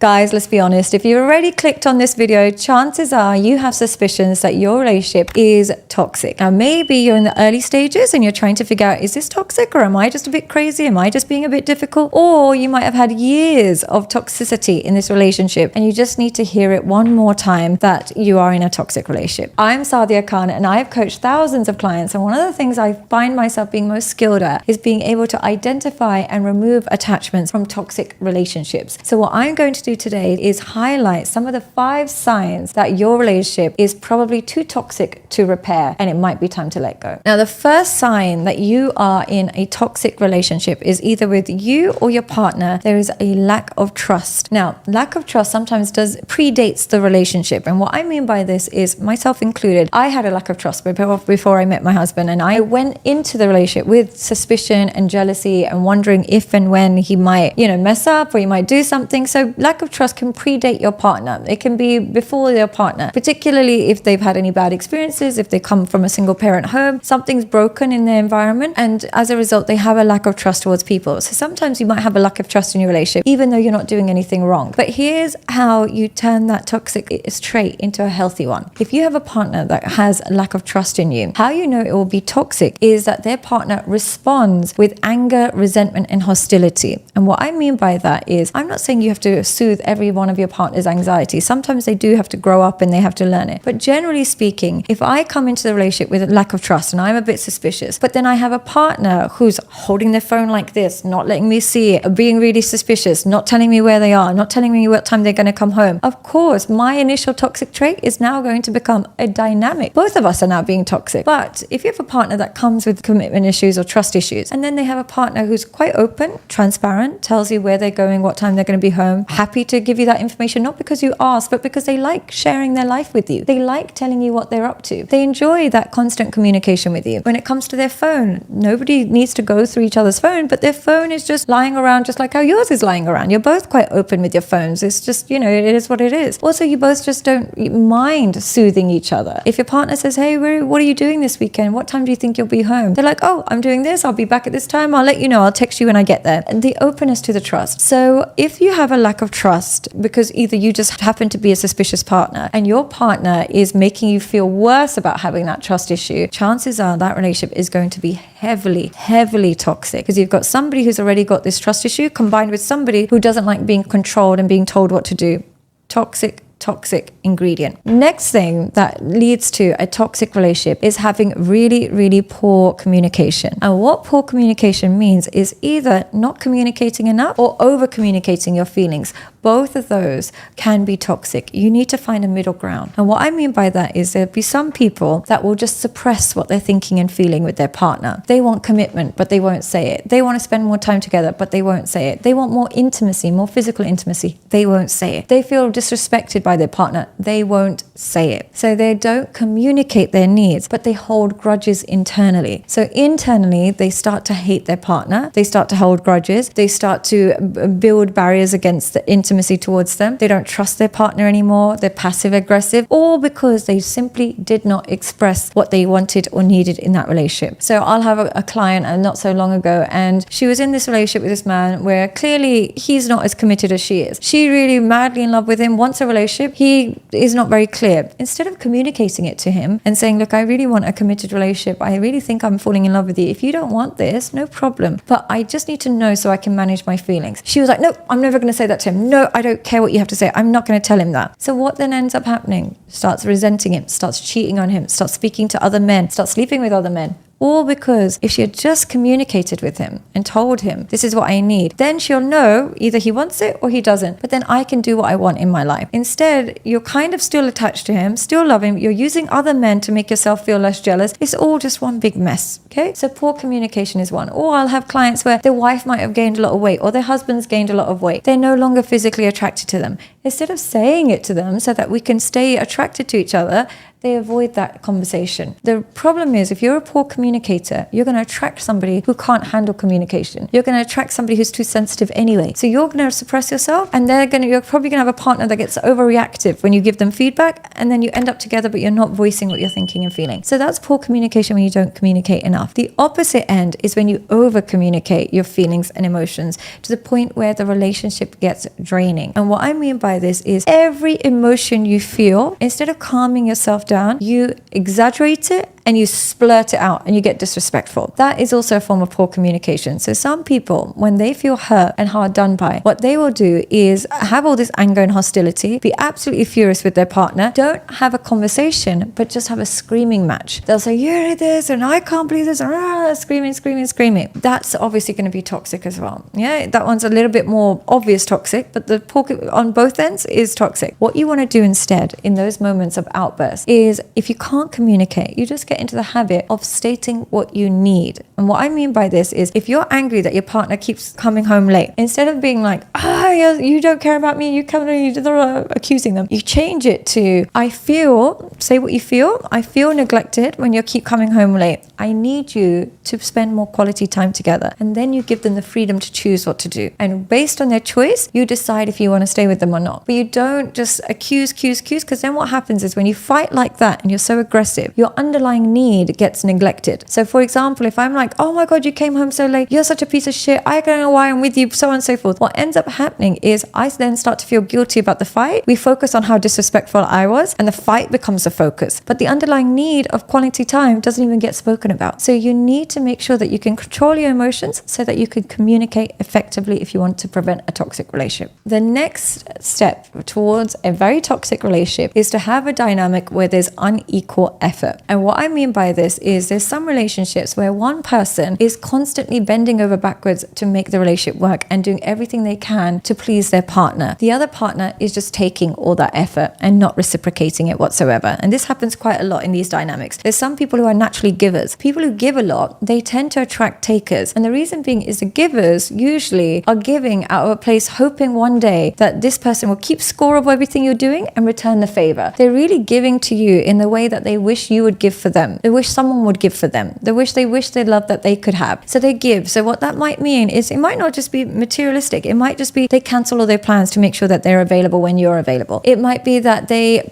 Guys, let's be honest. If you've already clicked on this video, chances are you have suspicions that your relationship is toxic. Now, maybe you're in the early stages and you're trying to figure out, is this toxic or am I just a bit crazy? Am I just being a bit difficult? Or you might have had years of toxicity in this relationship and you just need to hear it one more time that you are in a toxic relationship. I'm Sadia Khan and I've coached thousands of clients. And one of the things I find myself being most skilled at is being able to identify and remove attachments from toxic relationships. So what I'm going to do today is highlight some of the 5 signs that your relationship is probably too toxic to repair and it might be time to let go. Now, the first sign that you are in a toxic relationship is either with you or your partner, there is a lack of trust. Now, lack of trust sometimes predates the relationship. And what I mean by this is, myself included, I had a lack of trust before I met my husband, and I went into the relationship with suspicion and jealousy and wondering if and when he might, mess up or he might do something. So lack of trust can predate your partner. It can be before your partner, particularly if they've had any bad experiences, if they come from a single parent home, something's broken in their environment, and as a result, they have a lack of trust towards people. So sometimes you might have a lack of trust in your relationship, even though you're not doing anything wrong. But here's how you turn that toxic trait into a healthy one. If you have a partner that has a lack of trust in you, how you know it will be toxic is that their partner responds with anger, resentment, and hostility. And what I mean by that is, I'm not saying you have to soothe every one of your partner's anxiety. Sometimes they do have to grow up and they have to learn it. But generally speaking, if I come into the relationship with a lack of trust and I'm a bit suspicious, but then I have a partner who's holding their phone like this, not letting me see it, being really suspicious, not telling me where they are, not telling me what time they're going to come home, of course, my initial toxic trait is now going to become a dynamic. Both of us are now being toxic. But if you have a partner that comes with commitment issues or trust issues, and then they have a partner who's quite open, transparent, tells you where they're going, what time they're going to be home, happy to give you that information, not because you asked, but because they like sharing their life with you. They like telling you what they're up to. They enjoy that constant communication with you. When it comes to their phone, nobody needs to go through each other's phone, but their phone is just lying around just like how yours is lying around. You're both quite open with your phones. It's just, it is what it is. Also, you both just don't mind soothing each other. If your partner says, hey, what are you doing this weekend? What time do you think you'll be home? They're like, oh, I'm doing this. I'll be back at this time. I'll let you know. I'll text you when I get there. And the openness to the trust. So if you have a lack of trust because either you just happen to be a suspicious partner and your partner is making you feel worse about having that trust issue, chances are that relationship is going to be heavily, heavily toxic, because you've got somebody who's already got this trust issue combined with somebody who doesn't like being controlled and being told what to do. Toxic ingredient. Next thing that leads to a toxic relationship is having really, really poor communication. And what poor communication means is either not communicating enough or over communicating your feelings. Both of those can be toxic. You need to find a middle ground. And what I mean by that is there'll be some people that will just suppress what they're thinking and feeling with their partner. They want commitment, but they won't say it. They want to spend more time together, but they won't say it. They want more intimacy, more physical intimacy. They won't say it. They feel disrespected by their partner. They won't say it. So they don't communicate their needs, but they hold grudges internally. So internally, they start to hate their partner. They start to hold grudges. They start to build barriers against the intimacy towards them. They don't trust their partner anymore. They're passive aggressive, all because they simply did not express what they wanted or needed in that relationship. So I'll have a client not so long ago, and she was in this relationship with this man where clearly he's not as committed as she is. She really madly in love with him, wants a relationship. He is not very clear. Instead of communicating it to him and saying, look, I really want a committed relationship. I really think I'm falling in love with you. If you don't want this, no problem. But I just need to know so I can manage my feelings. She was like, no, I'm never going to say that to him. No, I don't care what you have to say. I'm not going to tell him that. So what then ends up happening? Starts resenting him, starts cheating on him, starts speaking to other men, starts sleeping with other men. All because if she had just communicated with him and told him, this is what I need, then she'll know either he wants it or he doesn't. But then I can do what I want in my life. Instead, you're kind of still attached to him, still love him. You're using other men to make yourself feel less jealous. It's all just one big mess. Okay? So poor communication is one. Or I'll have clients where their wife might have gained a lot of weight or their husband's gained a lot of weight. They're no longer physically attracted to them. Instead of saying it to them so that we can stay attracted to each other, they avoid that conversation. The problem is, if you're a poor communicator, you're going to attract somebody who can't handle communication. You're going to attract somebody who's too sensitive anyway. So you're going to suppress yourself, and you're probably going to have a partner that gets overreactive when you give them feedback, and then you end up together, but you're not voicing what you're thinking and feeling. So that's poor communication, when you don't communicate enough. The opposite end is when you over communicate your feelings and emotions to the point where the relationship gets draining. And what I mean by this is, every emotion you feel, instead of calming yourself down, you exaggerate it and you splurt it out and you get disrespectful. That is also a form of poor communication. So some people, when they feel hurt and hard done by, what they will do is have all this anger and hostility, be absolutely furious with their partner, don't have a conversation, but just have a screaming match. They'll say, you did this and I can't believe this, and screaming. That's obviously going to be toxic as well. Yeah, that one's a little bit more obvious toxic, but the poor on both ends is toxic. What you want to do instead in those moments of outbursts is, if you can't communicate, you just get into the habit of stating what you need. And what I mean by this is, if you're angry that your partner keeps coming home late, instead of being like, you don't care about me, you come accusing them, you change it to, say what you feel. I feel neglected when you keep coming home late. I need you to spend more quality time together. And then you give them the freedom to choose what to do. And based on their choice, you decide if you want to stay with them or not. But you don't just accuse, because then what happens is, when you fight like that and you're so aggressive, your underlying need gets neglected. So for example, if I'm like, oh my God, you came home so late, you're such a piece of shit, I don't know why I'm with you, so on and so forth. What ends up happening is, I then start to feel guilty about the fight. We focus on how disrespectful I was, and the fight becomes the focus. But the underlying need of quality time doesn't even get spoken about. So you need to make sure that you can control your emotions so that you can communicate effectively if you want to prevent a toxic relationship. The next step towards a very toxic relationship is to have a dynamic where there's unequal effort. And what I mean by this is, there's some relationships where one person is constantly bending over backwards to make the relationship work and doing everything they can to please their partner. The other partner is just taking all that effort and not reciprocating it whatsoever. And this happens quite a lot in these dynamics. There's some people who are naturally givers. People who give a lot, they tend to attract takers. And the reason being is, the givers usually are giving out of a place hoping one day that this person will keep score of everything you're doing and return the favor. They're really giving to you in the way that they wish you would give for them. They wish someone would give for them. They wish they love that they could have. So they give. So what that might mean is, it might not just be materialistic. It might just be they cancel all their plans to make sure that they're available when you're available. It might be that they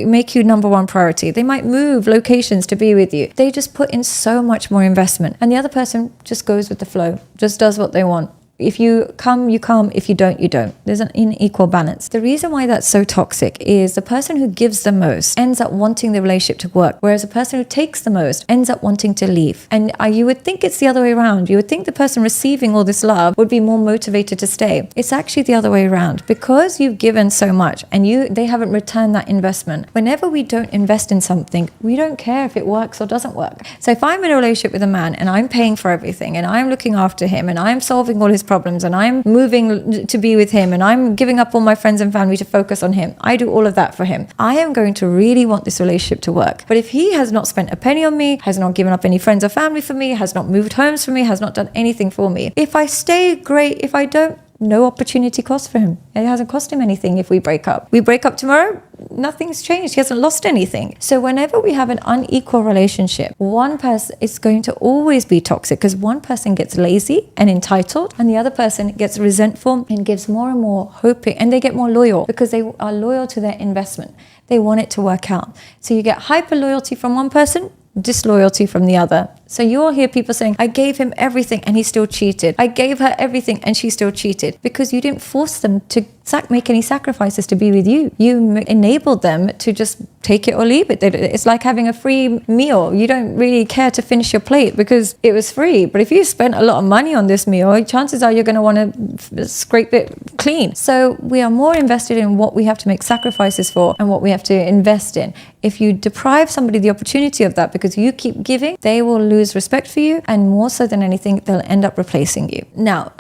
make you number one priority. They might move locations to be with you. They just put in so much more investment, and the other person just goes with the flow, just does what they want. If you come, you come. If you don't, you don't. There's an unequal balance. The reason why that's so toxic is, the person who gives the most ends up wanting the relationship to work, whereas the person who takes the most ends up wanting to leave. And you would think it's the other way around. You would think the person receiving all this love would be more motivated to stay. It's actually the other way around. Because you've given so much and they haven't returned that investment. Whenever we don't invest in something, we don't care if it works or doesn't work. So if I'm in a relationship with a man and I'm paying for everything and I'm looking after him and I'm solving all his problems and I'm moving to be with him and I'm giving up all my friends and family to focus on him, I do all of that for him, I am going to really want this relationship to work. But if he has not spent a penny on me, has not given up any friends or family for me, has not moved homes for me, has not done anything for me, if I stay, great. If I don't, no opportunity cost for him. It hasn't cost him anything if we break up. We break up tomorrow, nothing's changed. He hasn't lost anything. So whenever we have an unequal relationship, one person is going to always be toxic, because one person gets lazy and entitled and the other person gets resentful and gives more and more hoping, and they get more loyal because they are loyal to their investment. They want it to work out. So you get hyper loyalty from one person, disloyalty from the other. So you'll hear people saying, I gave him everything and he still cheated. I gave her everything and she still cheated. Because you didn't force them to make any sacrifices to be with you. You enabled them to just take it or leave it. It's like having a free meal. You don't really care to finish your plate because it was free. But if you spent a lot of money on this meal, chances are you're going to want to scrape it clean. So we are more invested in what we have to make sacrifices for and what we have to invest in. If you deprive somebody the opportunity of that because you keep giving, they will lose lose respect for you, and more so than anything, they'll end up replacing you. Now,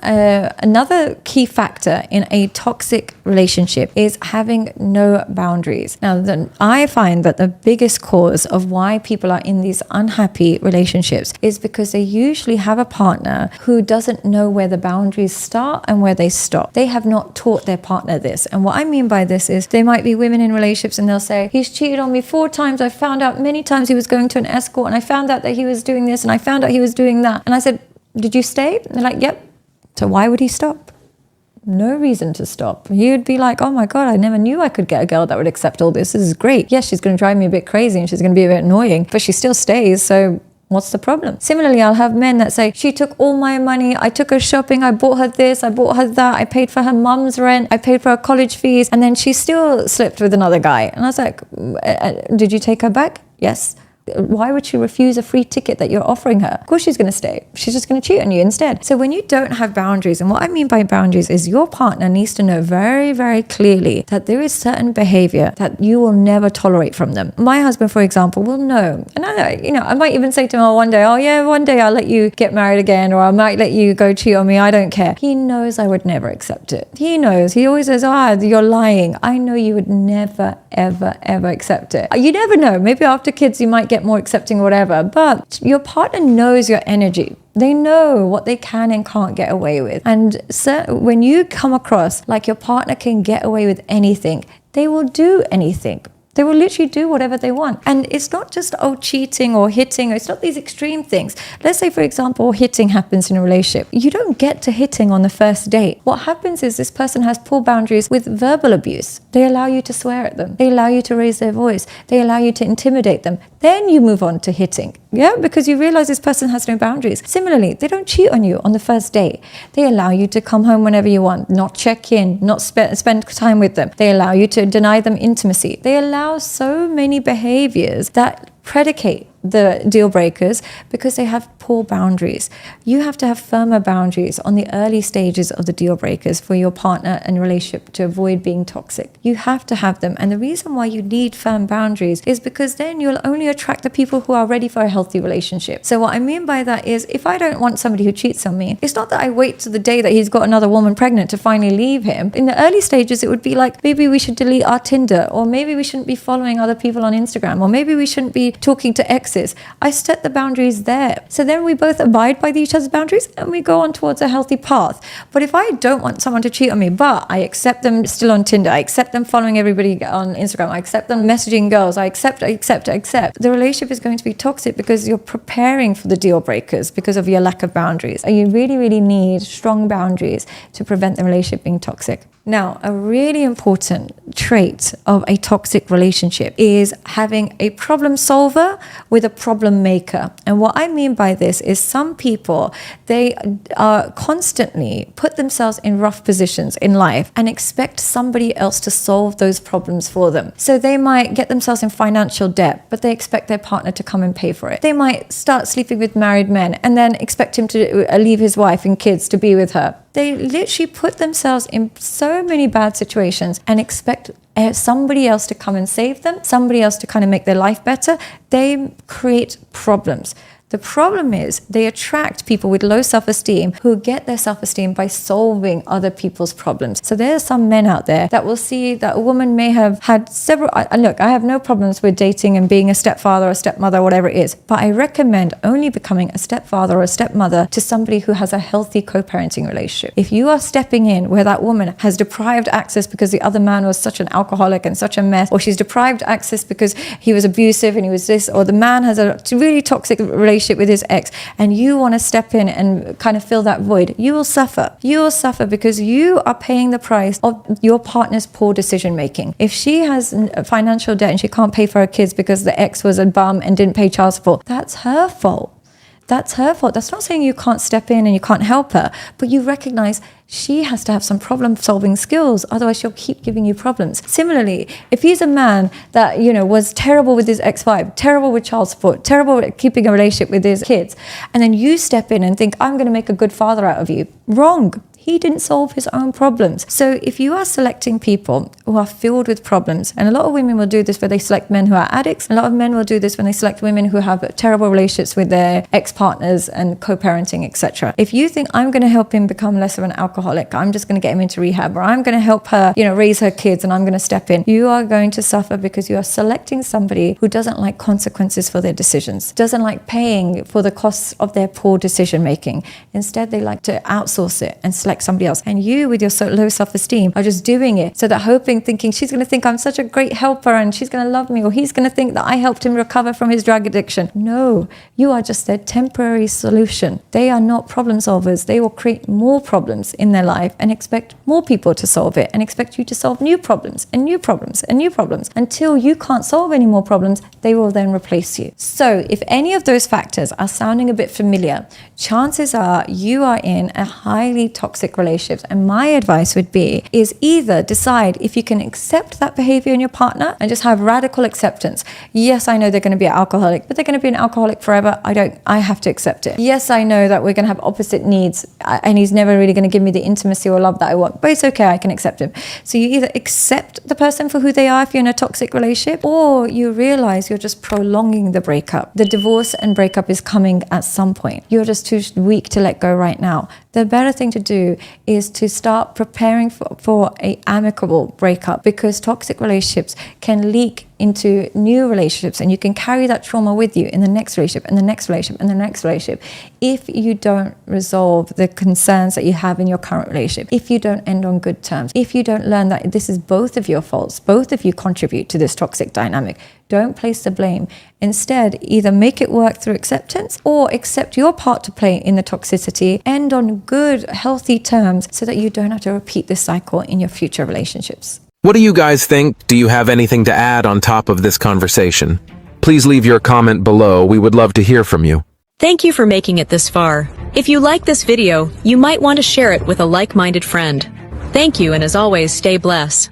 another key factor in a toxic relationship is having no boundaries. Now, I find that the biggest cause of why people are in these unhappy relationships is because they usually have a partner who doesn't know where the boundaries start and where they stop. They have not taught their partner this. And what I mean by this is there might be women in relationships and they'll say, he's cheated on me 4 times. I found out many times he was going to an escort, and I found out that he was doing this, and I found out he was doing that. And I said, did you stay? And they're like, yep. So why would he stop? No reason to stop. You'd be like, oh my God, I never knew I could get a girl that would accept all this. This is great. Yes, she's going to drive me a bit crazy and she's going to be a bit annoying, but she still stays. So what's the problem? Similarly, I'll have men that say, she took all my money. I took her shopping. I bought her this. I bought her that. I paid for her mum's rent. I paid for her college fees. And then she still slept with another guy. And I was like, did you take her back? Yes. Why would she refuse a free ticket that you're offering her? Of course she's going to stay. She's just going to cheat on you instead. So when you don't have boundaries, and what I mean by boundaries is your partner needs to know very, very clearly that there is certain behavior that you will never tolerate from them. My husband, for example, will know. And I might even say to him, one day I'll let you get married again, or I might let you go cheat on me. I don't care. He knows I would never accept it. He knows. He always says, you're lying. I know you would never, ever, ever accept it. You never know. Maybe after kids, you might get more accepting, whatever, but your partner knows your energy. They know what they can and can't get away with. And so when you come across like your partner can get away with anything, they will do anything. They will literally do whatever they want. And it's not just, cheating or hitting. It's not these extreme things. Let's say, for example, hitting happens in a relationship. You don't get to hitting on the first date. What happens is this person has poor boundaries with verbal abuse. They allow you to swear at them. They allow you to raise their voice. They allow you to intimidate them. Then you move on to hitting. Yeah, because you realize this person has no boundaries. Similarly, they don't cheat on you on the first date. They allow you to come home whenever you want, not check in, not spend time with them. They allow you to deny them intimacy. They allow so many behaviors that predicate the deal breakers because they have poor boundaries. You have to have firmer boundaries on the early stages of the deal breakers for your partner and relationship to avoid being toxic. You have to have them. And the reason why you need firm boundaries is because then you'll only attract the people who are ready for a healthy relationship. So what I mean by that is, if I don't want somebody who cheats on me, it's not that I wait to the day that he's got another woman pregnant to finally leave him. In the early stages, it would be like, maybe we should delete our Tinder, or maybe we shouldn't be following other people on Instagram, or maybe we shouldn't be talking to exes. I set the boundaries there. So then we both abide by each other's boundaries and we go on towards a healthy path. But if I don't want someone to cheat on me, but I accept them still on Tinder, I accept them following everybody on Instagram, I accept them messaging girls, I accept, the relationship is going to be toxic because you're preparing for the deal breakers because of your lack of boundaries. And you really, really need strong boundaries to prevent the relationship being toxic. Now, a really important trait of a toxic relationship is having a problem solver with a problem maker. And what I mean by this is some people, they are constantly put themselves in rough positions in life and expect somebody else to solve those problems for them. So they might get themselves in financial debt, but they expect their partner to come and pay for it. They might start sleeping with married men and then expect him to leave his wife and kids to be with her. They literally put themselves in so many bad situations and expect somebody else to come and save them, somebody else to kind of make their life better. They create problems. The problem is they attract people with low self-esteem who get their self-esteem by solving other people's problems. So there are some men out there that will see that a woman may have had several... Look, I have no problems with dating and being a stepfather or stepmother, whatever it is, but I recommend only becoming a stepfather or a stepmother to somebody who has a healthy co-parenting relationship. If you are stepping in where that woman has deprived access because the other man was such an alcoholic and such a mess, or she's deprived access because he was abusive and he was this, or the man has a really toxic relationship with his ex, and you want to step in and kind of fill that void, you will suffer. You will suffer because you are paying the price of your partner's poor decision making. If she has financial debt and she can't pay for her kids because the ex was a bum and didn't pay child support, that's her fault. That's her fault. That's not saying you can't step in and you can't help her, but you recognize she has to have some problem-solving skills, otherwise she'll keep giving you problems. Similarly, if he's a man that, was terrible with his ex-wife, terrible with child support, terrible at keeping a relationship with his kids, and then you step in and think, I'm going to make a good father out of you. Wrong. He didn't solve his own problems. So if you are selecting people who are filled with problems, and a lot of women will do this where they select men who are addicts, a lot of men will do this when they select women who have terrible relationships with their ex-partners and co-parenting, etc. If you think I'm going to help him become less of an alcoholic, I'm just going to get him into rehab, or I'm going to help her, raise her kids and I'm going to step in, you are going to suffer because you are selecting somebody who doesn't like consequences for their decisions, doesn't like paying for the costs of their poor decision making. Instead, they like to outsource it and select somebody else. And you, with your low self-esteem, are just doing it so that thinking she's going to think I'm such a great helper and she's going to love me, or he's going to think that I helped him recover from his drug addiction. No, you are just their temporary solution. They are not problem solvers. They will create more problems in their life and expect more people to solve it and expect you to solve new problems and new problems and new problems. Until you can't solve any more problems, they will then replace you. So if any of those factors are sounding a bit familiar, chances are you are in a highly toxic relationship. And my advice would be is either decide if you can accept that behavior in your partner and just have radical acceptance. Yes, I know they're going to be an alcoholic, but they're going to be an alcoholic forever. I have to accept it. Yes, I know that we're going to have opposite needs and he's never really going to give me the intimacy or love that I want, but it's okay, I can accept him. So you either accept the person for who they are if you're in a toxic relationship, or you realize you're just prolonging the breakup. The divorce and breakup is coming at some point. You're just too weak to let go right now. The better thing to do is to start preparing for a amicable breakup, because toxic relationships can leak into new relationships and you can carry that trauma with you in the next relationship and the next relationship and the next relationship if you don't resolve the concerns that you have in your current relationship, if you don't end on good terms, if you don't learn that this is both of your faults, both of you contribute to this toxic dynamic. Don't place the blame. Instead, either make it work through acceptance or accept your part to play in the toxicity, end on good, healthy terms so that you don't have to repeat this cycle in your future relationships. What do you guys think? Do you have anything to add on top of this conversation? Please leave your comment below. We would love to hear from you. Thank you for making it this far. If you like this video, you might want to share it with a like-minded friend. Thank you, and as always, stay blessed.